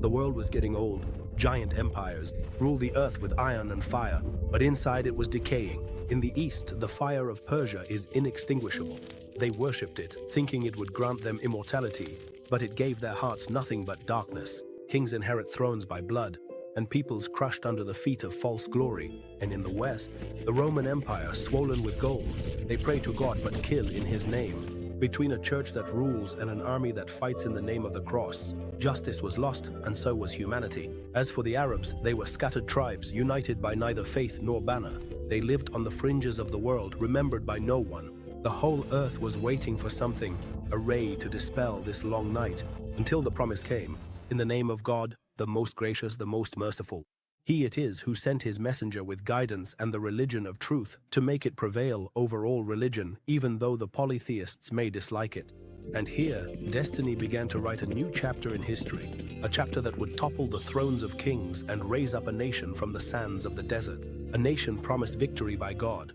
The world was getting old. Giant empires ruled the earth with iron and fire, but inside it was decaying. In the east, the fire of Persia is inextinguishable. They worshipped it, thinking it would grant them immortality, but it gave their hearts nothing but darkness. Kings inherit thrones by blood, and peoples crushed under the feet of false glory. And in the west, the Roman Empire, swollen with gold, they pray to God but kill in his name. Between a church that rules and an army that fights in the name of the cross, justice was lost, and so was humanity. As for the Arabs, they were scattered tribes, united by neither faith nor banner. They lived on the fringes of the world, remembered by no one. The whole earth was waiting for something, a ray to dispel this long night, until the promise came. In the name of God, the most gracious, the most merciful. He it is who sent his messenger with guidance and the religion of truth to make it prevail over all religion, even though the polytheists may dislike it. And here, destiny began to write a new chapter in history, a chapter that would topple the thrones of kings and raise up a nation from the sands of the desert, a nation promised victory by God.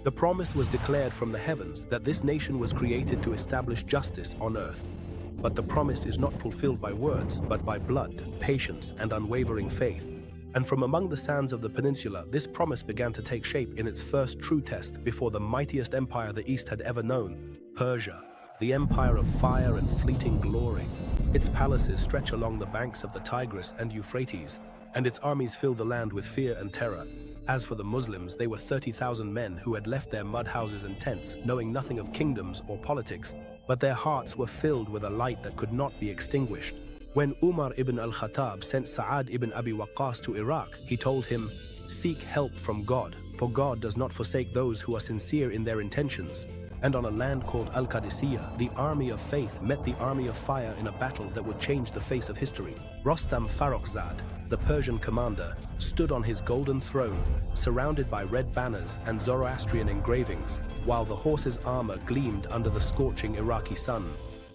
The promise was declared from the heavens that this nation was created to establish justice on earth. But the promise is not fulfilled by words, but by blood, patience, and unwavering faith. And from among the sands of the peninsula, this promise began to take shape in its first true test before the mightiest empire the East had ever known, Persia, the empire of fire and fleeting glory. Its palaces stretch along the banks of the Tigris and Euphrates, and its armies fill the land with fear and terror. As for the Muslims, they were 30,000 men who had left their mud houses and tents, knowing nothing of kingdoms or politics, but their hearts were filled with a light that could not be extinguished. When Umar ibn al-Khattab sent Sa'd ibn Abi Waqqas to Iraq, he told him, "Seek help from God, for God does not forsake those who are sincere in their intentions." And on a land called al-Qadisiyyah, the army of faith met the army of fire in a battle that would change the face of history. Rostam Farrokhzad, the Persian commander, stood on his golden throne, surrounded by red banners and Zoroastrian engravings, while the horse's armor gleamed under the scorching Iraqi sun.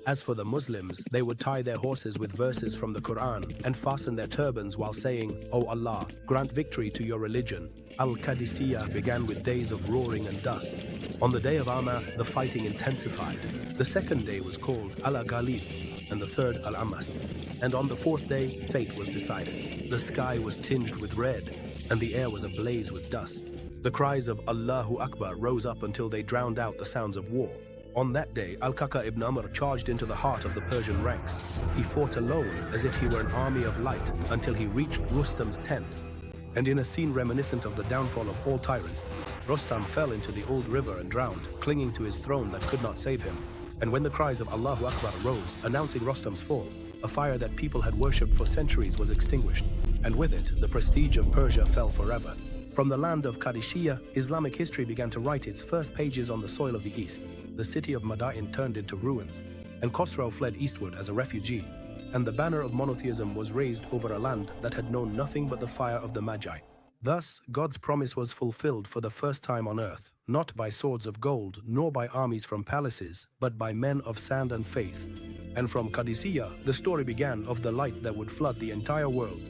As for the Muslims, they would tie their horses with verses from the Quran and fasten their turbans while saying, "O Allah, grant victory to your religion." Al-Qadisiyyah began with days of roaring and dust. On the day of Armath, the fighting intensified. The second day was called al-Khalid, and the third al-Amas. And on the fourth day, fate was decided. The sky was tinged with red, and the air was ablaze with dust. The cries of Allahu Akbar rose up until they drowned out the sounds of war. On that day, Al-Kaka ibn Amr charged into the heart of the Persian ranks. He fought alone as if he were an army of light until he reached Rustam's tent. And in a scene reminiscent of the downfall of all tyrants, Rustam fell into the old river and drowned, clinging to his throne that could not save him. And when the cries of Allahu Akbar arose, announcing Rustam's fall, a fire that people had worshipped for centuries was extinguished, and with it, the prestige of Persia fell forever. From the land of Qadisiyyah, Islamic history began to write its first pages on the soil of the East. The city of Madain turned into ruins, and Khosrow fled eastward as a refugee, and the banner of monotheism was raised over a land that had known nothing but the fire of the Magi. Thus, God's promise was fulfilled for the first time on earth, not by swords of gold, nor by armies from palaces, but by men of sand and faith. And from Qadisiyyah, the story began of the light that would flood the entire world.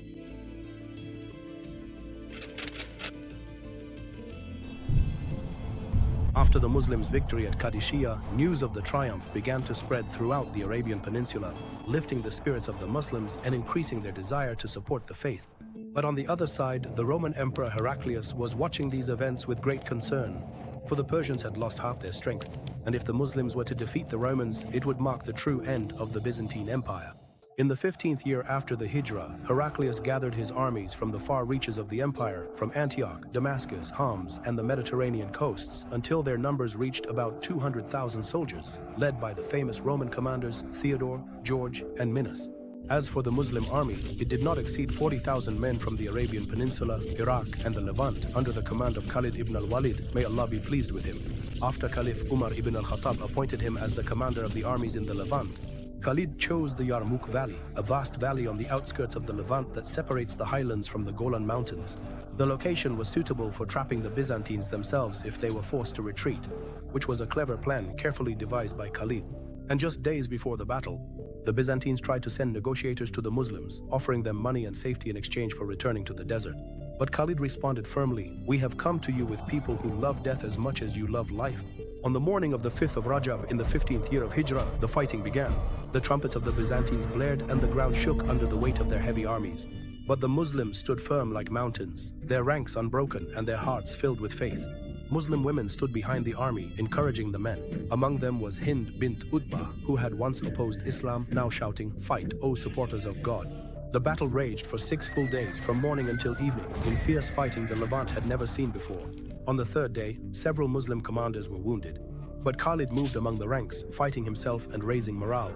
After the Muslims' victory at Qadisiyyah, news of the triumph began to spread throughout the Arabian Peninsula, lifting the spirits of the Muslims and increasing their desire to support the faith. But on the other side, the Roman Emperor Heraclius was watching these events with great concern, for the Persians had lost half their strength, and if the Muslims were to defeat the Romans, it would mark the true end of the Byzantine Empire. In the 15th year after the Hijrah, Heraclius gathered his armies from the far reaches of the empire, from Antioch, Damascus, Homs, and the Mediterranean coasts, until their numbers reached about 200,000 soldiers, led by the famous Roman commanders Theodore, George, and Minos. As for the Muslim army, it did not exceed 40,000 men from the Arabian Peninsula, Iraq, and the Levant, under the command of Khalid ibn al-Walid, may Allah be pleased with him. After Caliph Umar ibn al-Khattab appointed him as the commander of the armies in the Levant, Khalid chose the Yarmouk Valley, a vast valley on the outskirts of the Levant that separates the highlands from the Golan Mountains. The location was suitable for trapping the Byzantines themselves if they were forced to retreat, which was a clever plan carefully devised by Khalid. And just days before the battle, the Byzantines tried to send negotiators to the Muslims, offering them money and safety in exchange for returning to the desert. But Khalid responded firmly, "We have come to you with people who love death as much as you love life." On the morning of the 5th of Rajab in the 15th year of Hijrah, the fighting began. The trumpets of the Byzantines blared and the ground shook under the weight of their heavy armies. But the Muslims stood firm like mountains, their ranks unbroken and their hearts filled with faith. Muslim women stood behind the army, encouraging the men. Among them was Hind bint Utbah, who had once opposed Islam, now shouting, "Fight, O supporters of God." The battle raged for 6 full days, from morning until evening, in fierce fighting the Levant had never seen before. On the 3rd day, several Muslim commanders were wounded. But Khalid moved among the ranks, fighting himself and raising morale.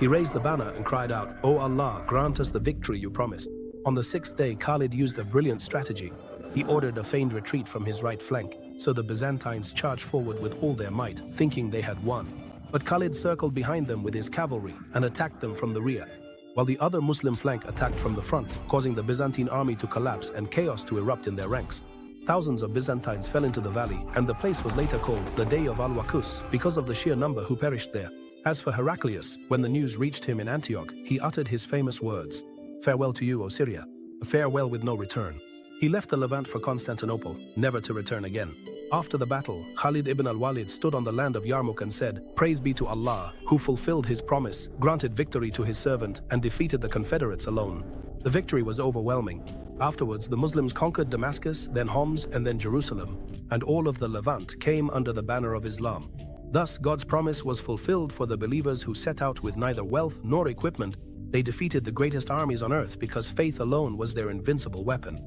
He raised the banner and cried out, "O Allah, grant us the victory you promised." On the 6th day, Khalid used a brilliant strategy. He ordered a feigned retreat from his right flank, so the Byzantines charged forward with all their might, thinking they had won. But Khalid circled behind them with his cavalry and attacked them from the rear, while the other Muslim flank attacked from the front, causing the Byzantine army to collapse and chaos to erupt in their ranks. Thousands of Byzantines fell into the valley, and the place was later called the Day of al-Waqqas because of the sheer number who perished there. As for Heraclius, when the news reached him in Antioch, he uttered his famous words, "Farewell to you, O Syria, a farewell with no return." He left the Levant for Constantinople, never to return again. After the battle, Khalid ibn al-Walid stood on the land of Yarmouk and said, "Praise be to Allah, who fulfilled his promise, granted victory to his servant, and defeated the Confederates alone." The victory was overwhelming. Afterwards, the Muslims conquered Damascus, then Homs, and then Jerusalem, and all of the Levant came under the banner of Islam. Thus, God's promise was fulfilled for the believers who set out with neither wealth nor equipment. They defeated the greatest armies on earth because faith alone was their invincible weapon.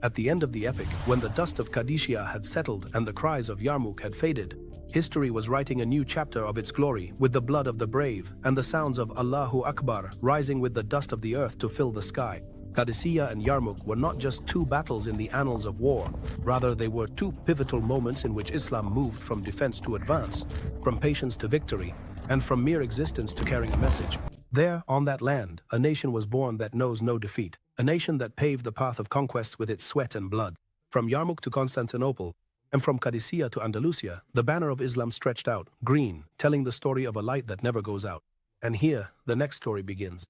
At the end of the epic, when the dust of Qadisiyyah had settled and the cries of Yarmouk had faded, history was writing a new chapter of its glory with the blood of the brave and the sounds of Allahu Akbar rising with the dust of the earth to fill the sky. Qadisiyyah and Yarmouk were not just 2 battles in the annals of war. Rather, they were 2 pivotal moments in which Islam moved from defense to advance, from patience to victory, and from mere existence to carrying a message. There, on that land, a nation was born that knows no defeat, a nation that paved the path of conquest with its sweat and blood. From Yarmouk to Constantinople, and from Qadisiyyah to Andalusia, the banner of Islam stretched out, green, telling the story of a light that never goes out. And here, the next story begins.